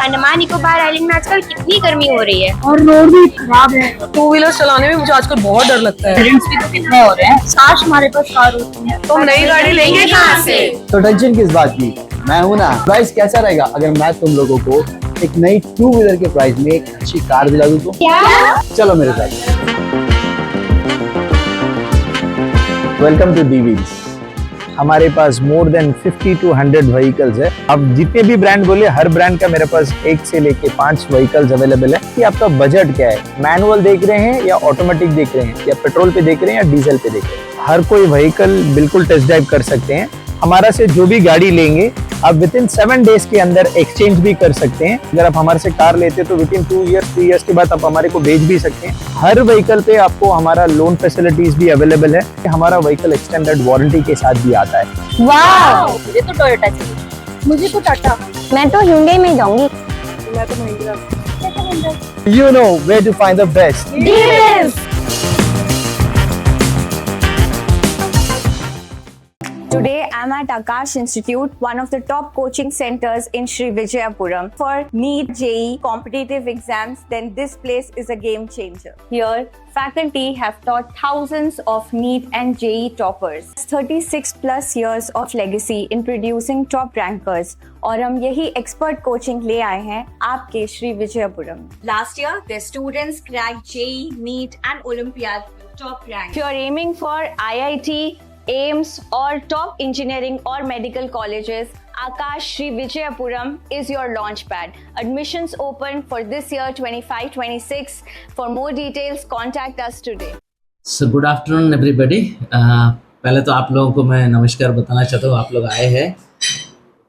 Andaman Nicobar island में आजकल कितनी गर्मी हो रही है और रोड भी खराब है। टू व्हीलर चलाने में मुझे आजकल बहुत डर लगता है। एक्सीडेंट्स भी तो कितने हो रहे हैं। काश हमारे पास कार होती है तो हम नई गाड़ी लेंगे कहाँ से? तो टेंशन किस बात की, मैं हूं ना। प्राइस कैसा रहेगा अगर मैं तुम लोगों को एक नई टू व्हीलर के प्राइस में एक अच्छी कार दिला दूं तो? चलो मेरे साथ। Welcome to the wheels. हमारे पास मोर देन 50 to 100 व्हीकल्स है। अब जितने भी ब्रांड बोले, हर ब्रांड का मेरे पास 1 से लेके 5 व्हीकल्स अवेलेबल है। कि आपका बजट क्या है, मैनुअल देख रहे हैं या ऑटोमेटिक देख रहे हैं, या पेट्रोल पे देख रहे हैं या डीजल पे देख रहे हैं, हर कोई व्हीकल बिल्कुल टेस्ट ड्राइव कर सकते हैं। हमारा से जो भी गाड़ी लेंगे आप विद इन 7 डेज के अंदर एक्सचेंज भी कर सकते हैं। अगर आप हमारे से कार लेते हैं तो विद इन 2 years 3 years के बाद आप हमारे को बेच भी सकते हैं। हर व्हीकल पे आपको हमारा लोन फैसिलिटीज भी अवेलेबल है। हमारा व्हीकल एक्सटेंडेड वारंटी के साथ भी आता है। वाह, मुझे तो टोयोटा चाहिए। मुझे तो टाटा। मैं तो Hyundai में जाऊंगी। मैं तो Mahindra. You know where to find the best. Today, I'm at Akash Institute, one of the top coaching centers in Sri Vijayapuram. For NEET, JEE, competitive exams, then this place is a game changer. Here, faculty have taught thousands of NEET and JEE toppers. 36 plus years of legacy in producing top rankers. और हम यही expert coaching ले आए हैं आपके Shri Vijayapuram. Last year, their students cracked JEE, NEET and Olympiad top rank. If you're aiming for IIT, AIMS or top engineering or medical colleges, Akash Sri Vijayapuram is your launch pad. Admissions open for this year 25-26. For more details, contact us today. So good afternoon everybody. पहले तो आप लोगों को मैं नमस्कार बताना चाहता हूँ। आप लोग आए हैं।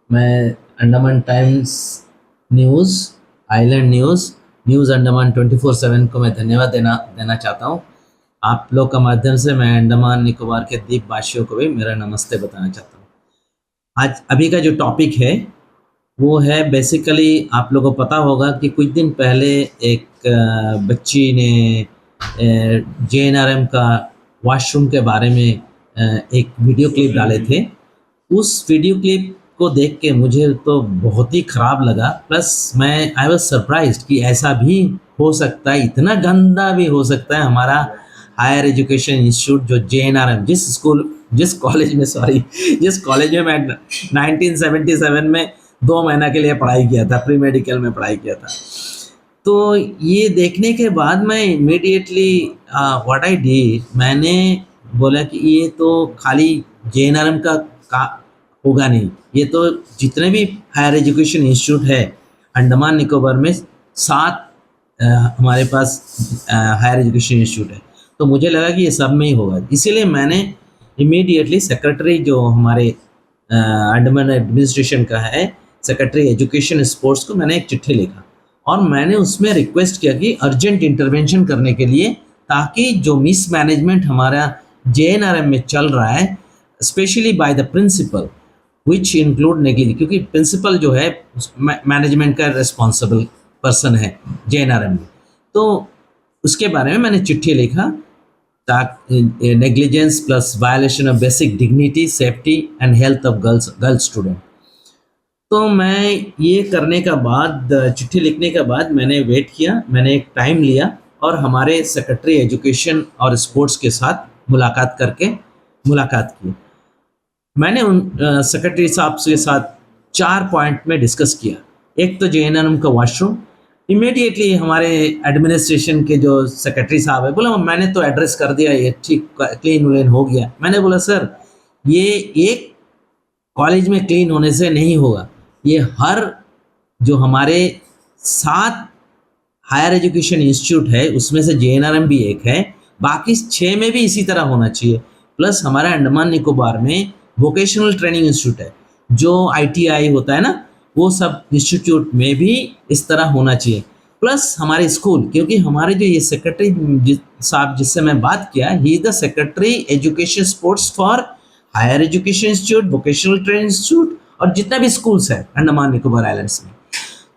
मैं Andaman times news, island news Andaman 24/7 को मैं धन्यवाद देना चाहता हूँ। आप लोग का माध्यम से मैं अंडमान निकोबार के द्वीपवासियों को भी मेरा नमस्ते बताना चाहता हूँ। आज अभी का जो टॉपिक है वो है बेसिकली, आप लोगों को पता होगा कि कुछ दिन पहले एक बच्ची ने JNRM का वॉशरूम के बारे में एक वीडियो क्लिप डाले थे। उस वीडियो क्लिप को देख के मुझे तो बहुत ही ख़राब लगा। प्लस आई वाज सरप्राइज्ड कि ऐसा भी हो सकता है, इतना गंदा भी हो सकता है। हमारा हायर एजुकेशन इंस्टीट्यूट जो JNRM, जिस कॉलेज में मैं 1977 में 2 महीना के लिए पढ़ाई किया था, प्री मेडिकल में पढ़ाई किया था। तो ये देखने के बाद मैं इमीडिएटली व्हाट आई डिड, मैंने बोला कि ये तो खाली JNRM का होगा नहीं, ये तो जितने भी हायर एजुकेशन इंस्टीट्यूट है अंडमान निकोबार में 7 हमारे पास हायर एजुकेशन इंस्टीट्यूट है। तो मुझे लगा कि ये सब में ही होगा, इसीलिए मैंने इमीडिएटली सेक्रेटरी जो हमारे अंडमान एडमिनिस्ट्रेशन का है, सेक्रेटरी एजुकेशन स्पोर्ट्स को मैंने एक चिट्ठी लिखा और मैंने उसमें रिक्वेस्ट किया कि अर्जेंट इंटरवेंशन करने के लिए, ताकि जो मिसमैनेजमेंट हमारा JNRM में चल रहा है, specially by the principal which include negligence, क्योंकि प्रिंसिपल जो है मैनेजमेंट का रिस्पॉन्सिबल पर्सन है JNRM में, तो उसके बारे में मैंने चिट्ठी लिखा। Negligence plus violation of basic dignity, safety and health of girl student. तो मैं ये करने का बाद, चिट्ठी लिखने के बाद मैंने वेट किया, मैंने एक टाइम लिया और हमारे सेक्रेटरी एजुकेशन और स्पोर्ट्स के साथ मुलाकात की। मैंने उन सेक्रेटरी साहब के साथ 4 पॉइंट में डिस्कस किया। एक तो JNRM का वॉशरूम। इमीडिएटली हमारे एडमिनिस्ट्रेशन के जो सेक्रेटरी साहब है बोला, मैंने तो एड्रेस कर दिया, ये ठीक क्लीन व्लीन हो गया। मैंने बोला सर, ये एक कॉलेज में क्लीन होने से नहीं होगा, ये हर जो हमारे 7 हायर एजुकेशन इंस्टीट्यूट है उसमें से JNRM भी एक है, बाकी 6 में भी इसी तरह होना चाहिए। प्लस हमारा अंडमान निकोबार में वोकेशनल ट्रेनिंग इंस्टीट्यूट है, जो ITI होता है ना, वो सब इंस्टीट्यूट में भी इस तरह होना चाहिए। प्लस हमारे स्कूल, क्योंकि हमारे जो ये सेक्रेटरी साहब जिससे मैं बात किया, he is the secretary education sports for higher education institute, vocational training institute और जितना भी स्कूल्स है अंडमान निकोबार आइलैंड्स में।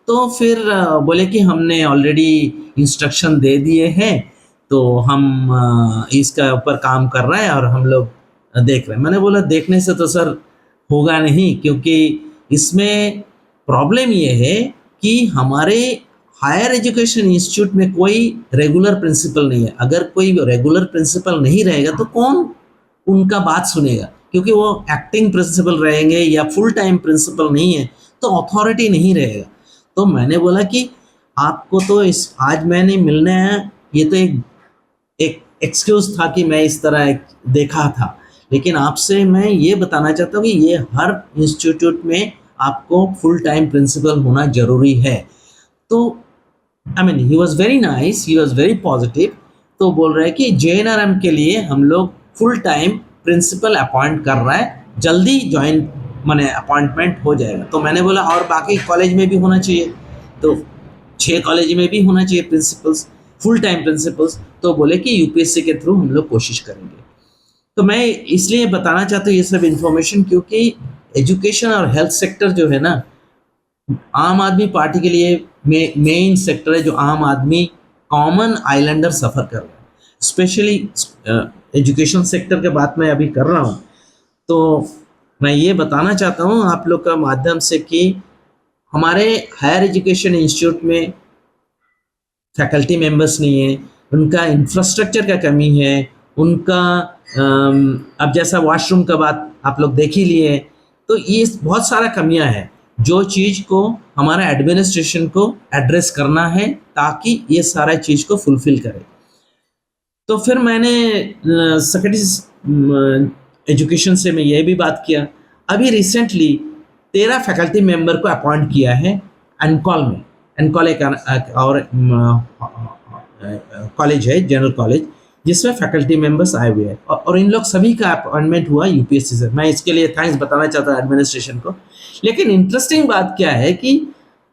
तो फिर बोले कि हमने ऑलरेडी इंस्ट्रक्शन दे दिए हैं, तो हम इसका ऊपर काम कर रहे हैं और हम लोग देख रहे हैं। मैंने बोला देखने से तो सर होगा नहीं, क्योंकि इसमें प्रॉब्लम ये है कि हमारे हायर एजुकेशन इंस्टीट्यूट में कोई रेगुलर प्रिंसिपल नहीं है। अगर कोई रेगुलर प्रिंसिपल नहीं रहेगा तो कौन उनका बात सुनेगा, क्योंकि वो एक्टिंग प्रिंसिपल रहेंगे या फुल टाइम प्रिंसिपल नहीं है तो अथॉरिटी नहीं रहेगा। तो मैंने बोला कि आपको तो इस आज मैंने मिलना है, ये तो एक एक्सक्यूज था कि मैं इस तरह देखा था, लेकिन आपसे मैं ये बताना चाहता हूँ कि ये हर इंस्टीट्यूट में आपको फुल टाइम प्रिंसिपल होना जरूरी है। तो I mean he was very nice, he was very positive. तो बोल रहे हैं कि JNRM के लिए हम लोग फुल टाइम प्रिंसिपल अपॉइंट कर रहा है, जल्दी ज्वाइन माने अपॉइंटमेंट हो जाएगा। तो मैंने बोला और बाकी कॉलेज में भी होना चाहिए, तो 6 कॉलेज में भी होना चाहिए प्रिंसिपल्स, फुल टाइम प्रिंसिपल्स। तो बोले कि UPSC के थ्रू हम लोग कोशिश करेंगे। तो मैं इसलिए बताना चाहता हूँ ये सब इन्फॉर्मेशन, क्योंकि एजुकेशन और हेल्थ सेक्टर जो है ना, आम आदमी पार्टी के लिए मेन सेक्टर है जो आम आदमी कॉमन आइलैंडर सफ़र कर रहा है। स्पेशली एजुकेशन सेक्टर के बात मैं अभी कर रहा हूँ। तो मैं ये बताना चाहता हूँ आप लोग का माध्यम से कि हमारे हायर एजुकेशन इंस्टीट्यूट में फैकल्टी मेंबर्स नहीं है, उनका इंफ्रास्ट्रक्चर का कमी है, उनका अब जैसा वॉशरूम का बात आप लोग देख ही लिए, तो ये बहुत सारा कमियां हैं जो चीज़ को हमारा एडमिनिस्ट्रेशन को एड्रेस करना है ताकि ये सारा चीज़ को फुलफिल करे। तो फिर मैंने सेक्रेटरी एजुकेशन से मैं ये भी बात किया। अभी रिसेंटली 13 फैकल्टी मेंबर को अपॉइंट किया है एनकॉल में। एनकॉल एक और कॉलेज है, जनरल कॉलेज, जिसमें फैकल्टी मेंबर्स आए हुए हैं और इन लोग सभी का अपॉइंटमेंट हुआ UPSC से। मैं इसके लिए थैंक्स बताना चाहता हूँ एडमिनिस्ट्रेशन को। लेकिन इंटरेस्टिंग बात क्या है कि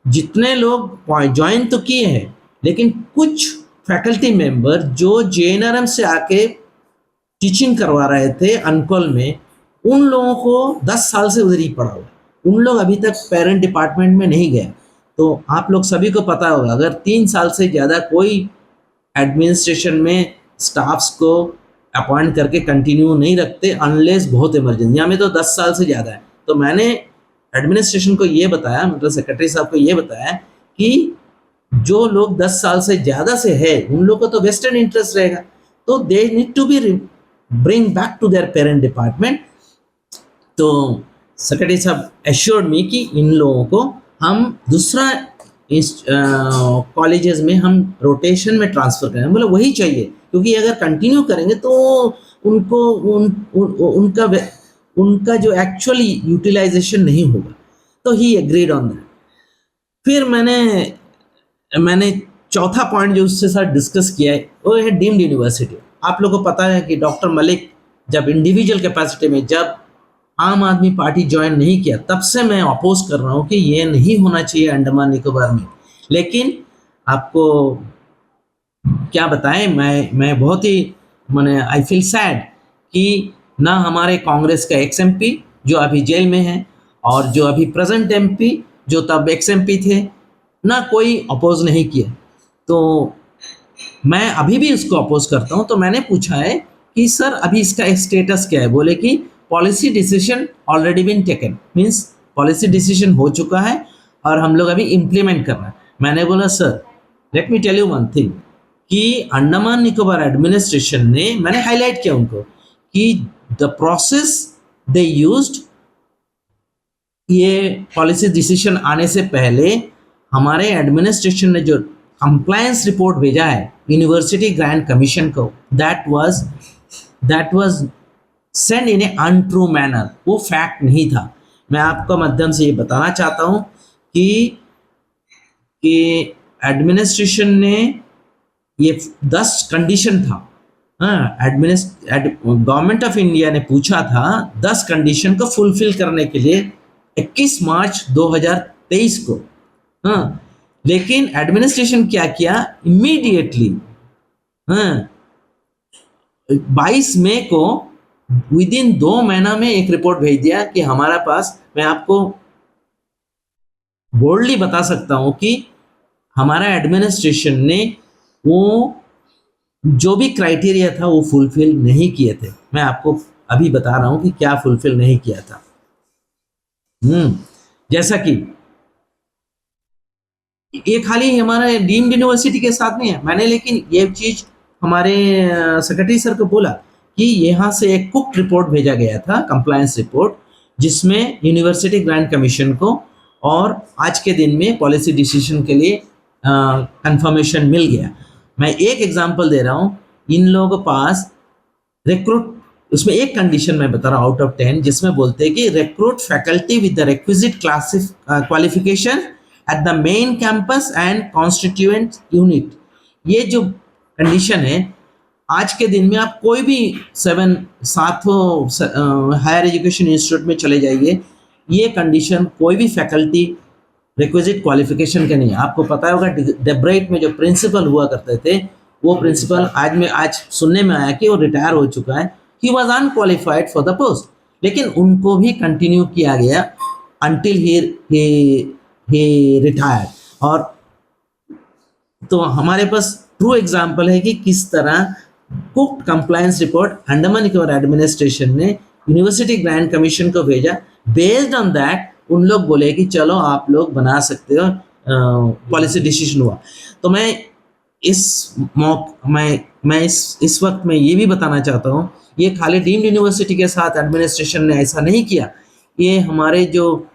जितने लोग ज्वाइन तो किए हैं, लेकिन कुछ फैकल्टी मेंबर जो JNRM से आके टीचिंग करवा रहे थे अनकोल में, उन लोगों को 10 साल से उधर ही पड़ा हुआ, उन लोग अभी तक पेरेंट डिपार्टमेंट में नहीं गए। तो आप लोग सभी को पता होगा, अगर 3 साल से ज़्यादा कोई एडमिनिस्ट्रेशन में स्टाफ्स को अपॉइंट करके कंटिन्यू नहीं रखते अनलेस बहुत इमरजेंसी, हमें तो 10 साल से ज़्यादा है। तो मैंने एडमिनिस्ट्रेशन को ये बताया, मतलब सेक्रेटरी साहब को ये बताया कि जो लोग 10 साल से ज़्यादा से है उन लोग को तो वेस्टर्न इंटरेस्ट रहेगा, तो they need to be bring back to their parent department. तो सेक्रेटरी साहब एश्योर्ड मी कि इन लोगों को हम दूसरा कॉलेजेस में हम रोटेशन में ट्रांसफ़र करें। बोले वही चाहिए, क्योंकि अगर कंटिन्यू करेंगे तो उनको उनका जो एक्चुअली यूटिलाइजेशन नहीं होगा। तो ही एग्रीड ऑन दैट। फिर मैंने चौथा पॉइंट जो उससे साथ डिस्कस किया है वो है डीम्ड यूनिवर्सिटी। आप लोगों को पता है कि डॉक्टर मलिक जब इंडिविजुअल कैपेसिटी में, जब आम आदमी पार्टी ज्वाइन नहीं किया, तब से मैं अपोज कर रहा हूँ कि ये नहीं होना चाहिए अंडमान निकोबार में। लेकिन आपको क्या बताएं, मैं बहुत ही मैंने आई फील सैड कि ना हमारे कांग्रेस का एक्स MP जो अभी जेल में है और जो अभी प्रेजेंट MP जो तब एक्स MP थे, ना कोई अपोज नहीं किया। तो मैं अभी भी उसको अपोज करता हूँ। तो मैंने पूछा है कि सर अभी इसका स्टेटस क्या है। बोले कि policy decision already been taken, means policy decision हो चुका है और हम लोग अभी इम्प्लीमेंट कर रहे हैं। मैंने बोला sir let me tell you one thing कि अंडमान निकोबार एडमिनिस्ट्रेशन ने, मैंने हाईलाइट किया उनको कि द प्रोसेस दे यूज्ड, ये पॉलिसी डिसीजन आने से पहले हमारे एडमिनिस्ट्रेशन ने जो कंप्लायंस रिपोर्ट भेजा है यूनिवर्सिटी ग्रांट कमीशन को, that was send in A untrue manner, वो फैक्ट नहीं था। मैं आपको माध्यम से ये बताना चाहता हूँ कि एडमिनिस्ट्रेशन ने ये 10 कंडीशन था, गवर्नमेंट ऑफ इंडिया ने पूछा था 10 कंडीशन को फुलफिल करने के लिए 21 मार्च 2023 को। लेकिन एडमिनिस्ट्रेशन क्या किया, इमीडिएटली 22 मई को विद इन 2 महीना में एक रिपोर्ट भेज दिया कि हमारा पास, मैं आपको बोल्डली बता सकता हूं कि हमारा एडमिनिस्ट्रेशन ने वो जो भी क्राइटेरिया था वो फुलफिल नहीं किए थे। मैं आपको अभी बता रहा हूं कि क्या फुलफिल नहीं किया था। जैसा कि ये खाली हमारे डीम्ड यूनिवर्सिटी के साथ नहीं है, मैंने लेकिन ये चीज हमारे सेक्रेटरी सर को बोला कि यहाँ से एक कुक रिपोर्ट भेजा गया था, कंप्लायंस रिपोर्ट, जिसमें यूनिवर्सिटी ग्रांट कमीशन को और आज के दिन में पॉलिसी डिसीजन के लिए कंफर्मेशन मिल गया। मैं एक एग्जांपल दे रहा हूँ, इन लोगों के पास रिक्रूट, उसमें एक कंडीशन मैं बता रहा हूँ आउट ऑफ 10, जिसमें बोलते हैं कि recruit faculty with the requisite qualification at the main campus and constituent unit. ये जो कंडीशन है, आज के दिन में आप कोई भी 7 हायर एजुकेशन इंस्टीट्यूट में चले जाइए, ये कंडीशन कोई भी फैकल्टी रिक्विजिट क्वालिफिकेशन के नहीं है। आपको पता होगा डेब्राइट में जो प्रिंसिपल हुआ करते थे, वो प्रिंसिपल आज सुनने में आया कि वो रिटायर हो चुका है, he was unqualified for the post, लेकिन उनको भी कंटिन्यू किया गया अंटिल ही रिटायर्ड। और तो हमारे पास ट्रू एग्जाम्पल है कि किस तरह cook compliance report Andaman Nicobar administration ने यूनिवर्सिटी ग्रांट कमीशन को भेजा। बेस्ड ऑन दैट उन लोग बोले कि चलो आप लोग बना सकते हो, पॉलिसी डिसीजन हुआ। तो मैं इस वक्त में ये भी बताना चाहता हूँ, ये खाली डीम्ड यूनिवर्सिटी के साथ एडमिनिस्ट्रेशन ने ऐसा नहीं किया, ये हमारे जो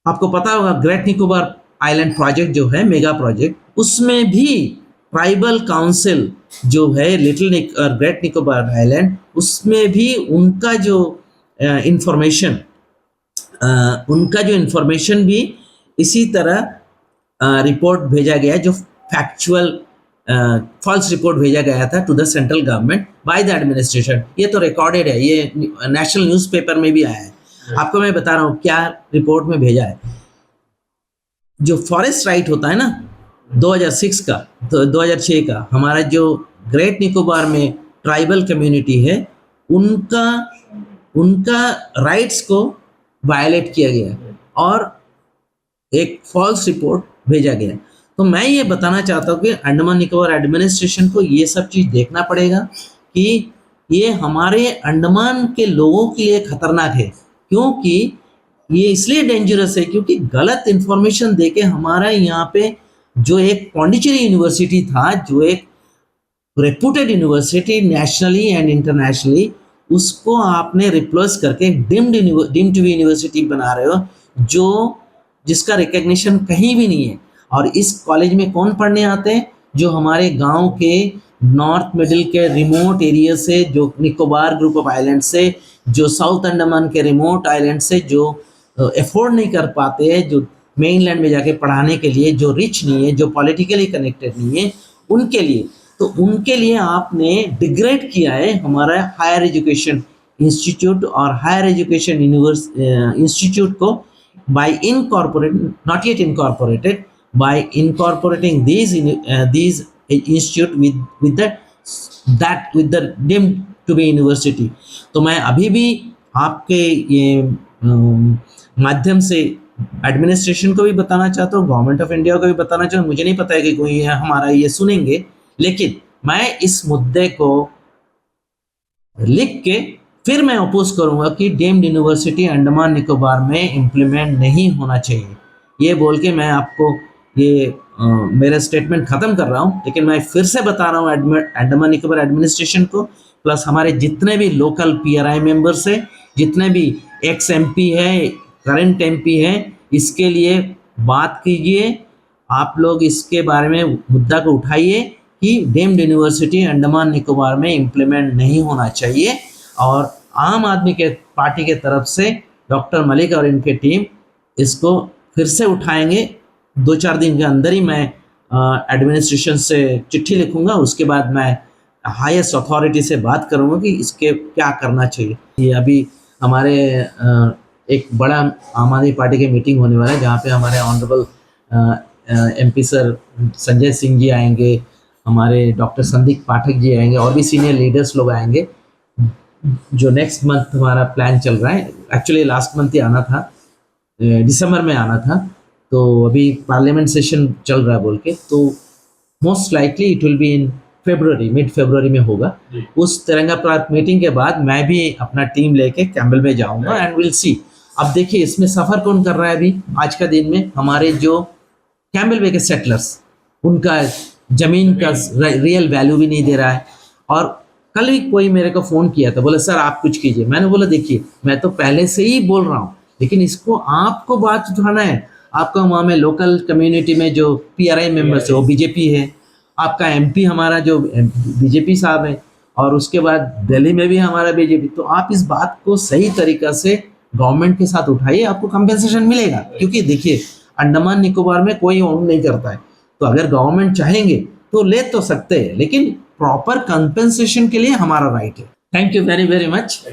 आपको पता होगा ग्रेट निकोबार आइलैंड प्रोजेक्ट जो है मेगा प्रोजेक्ट, उसमें भी ट्राइबल काउंसिल जो है लिटिल ग्रेट निकोबार आइलैंड, उसमें भी उनका जो इंफॉर्मेशन भी इसी तरह रिपोर्ट भेजा गया, जो फैक्चुअल फॉल्स रिपोर्ट भेजा गया था to the central government by the administration. ये तो रिकॉर्डेड है, ये नेशनल न्यूज़पेपर में भी आया है। आपको मैं बता रहा हूँ क्या रिपोर्ट में भेजा है। जो फॉरेस्ट राइट होता है ना 2006 का, तो 2006 का, हमारा जो ग्रेट निकोबार में ट्राइबल कम्युनिटी है, उनका राइट्स को वायलेट किया गया और एक फॉल्स रिपोर्ट भेजा गया। तो मैं ये बताना चाहता हूँ कि अंडमान निकोबार एडमिनिस्ट्रेशन को ये सब चीज़ देखना पड़ेगा कि ये हमारे अंडमान के लोगों के लिए खतरनाक है। क्योंकि ये इसलिए डेंजरस है क्योंकि गलत इंफॉर्मेशन देके हमारा यहाँ पे जो एक पौंडीचेरी यूनिवर्सिटी था, जो एक reputed university nationally and internationally, उसको आपने रिप्लेस करके डीम्ड टू बी यूनिवर्सिटी बना रहे हो, जिसका रिकग्निशन कहीं भी नहीं है। और इस कॉलेज में कौन पढ़ने आते हैं? जो हमारे गांव के नॉर्थ मिडिल के रिमोट एरिया से, जो निकोबार ग्रुप ऑफ आइलैंड से, जो साउथ अंडमान के रिमोट आइलैंड से, जो अफोर्ड नहीं कर पाते हैं, जो मेनलैंड में जाके पढ़ाने के लिए, जो रिच नहीं है, जो पॉलिटिकली कनेक्टेड नहीं है, उनके लिए। तो उनके लिए आपने डिग्रेड किया है हमारा हायर एजुकेशन इंस्टीट्यूट और हायर एजुकेशन इंस्टीट्यूट को by incorporate, not yet incorporated, by incorporating these institute with the deemed to be university। तो मैं अभी भी आपके ये माध्यम से एडमिनिस्ट्रेशन को भी बताना चाहता हूँ, गवर्नमेंट ऑफ इंडिया को भी बताना चाहता हूँ। मुझे नहीं पता है कि कोई हमारा ये सुनेंगे, लेकिन मैं इस मुद्दे को लिख के फिर मैं अपोज करूँगा कि डीम्ड यूनिवर्सिटी अंडमान निकोबार में इम्प्लीमेंट नहीं होना चाहिए। ये बोल के मैं आपको ये मेरा स्टेटमेंट खत्म कर रहा हूँ, लेकिन मैं फिर से बता रहा हूँ अंडमान निकोबार एडमिनिस्ट्रेशन को, प्लस हमारे जितने भी लोकल PRI मेंबर्स है, जितने भी एक्स MP है, करंट MP है, इसके लिए बात कीजिए। आप लोग इसके बारे में मुद्दा को उठाइए कि डीम्ड यूनिवर्सिटी अंडमान निकोबार में इम्प्लीमेंट नहीं होना चाहिए। और आम आदमी के पार्टी के तरफ से डॉक्टर मलिक और इनके टीम इसको फिर से उठाएंगे। 2-4 दिन के अंदर ही मैं एडमिनिस्ट्रेशन से चिट्ठी लिखूंगा, उसके बाद मैं हाईएस्ट अथॉरिटी से बात करूंगा कि इसके क्या करना चाहिए। ये अभी हमारे एक बड़ा आम आदमी पार्टी की मीटिंग होने वाला है, जहाँ पे हमारे honourable MP sir Sanjay Singh ji आएंगे, हमारे डॉक्टर संदीप पाठक जी आएंगे, और भी सीनियर लीडर्स लोग आएंगे। जो नेक्स्ट मंथ हमारा प्लान चल रहा है, एक्चुअली लास्ट मंथ ही आना था, दिसंबर में आना था, तो अभी पार्लियामेंट सेशन चल रहा है बोल के, तो most likely it will be in February, mid February में होगा। उस तिरंगा प्रांत मीटिंग के बाद मैं भी अपना टीम लेके कैम्बल में जाऊंगा एंड विल सी। अब देखिए इसमें सफ़र कौन कर रहा है अभी आज का दिन में, हमारे जो कैम्बल बे के सेटलर्स, उनका जमीन का रियल वैल्यू भी नहीं दे रहा है। और कल ही कोई मेरे को फ़ोन किया था, बोले सर आप कुछ कीजिए। मैंने बोला देखिए मैं तो पहले से ही बोल रहा हूँ, लेकिन इसको आपको बात उठाना है। आपका वहाँ में लोकल कम्युनिटी में जो PRI मेंबर्स है वो बीजेपी है, आपका MP हमारा जो बीजेपी साहब है, और उसके बाद दिल्ली में भी हमारा बीजेपी। तो आप इस बात को सही तरीक़ा से गवर्नमेंट के साथ उठाइए, आपको कंपेंसेशन मिलेगा। क्योंकि देखिए अंडमान निकोबार में कोई ओन नहीं करता है, तो अगर गवर्नमेंट चाहेंगे तो ले तो सकते हैं, लेकिन प्रॉपर कंपेंसेशन के लिए हमारा राइट है। Thank you very very much.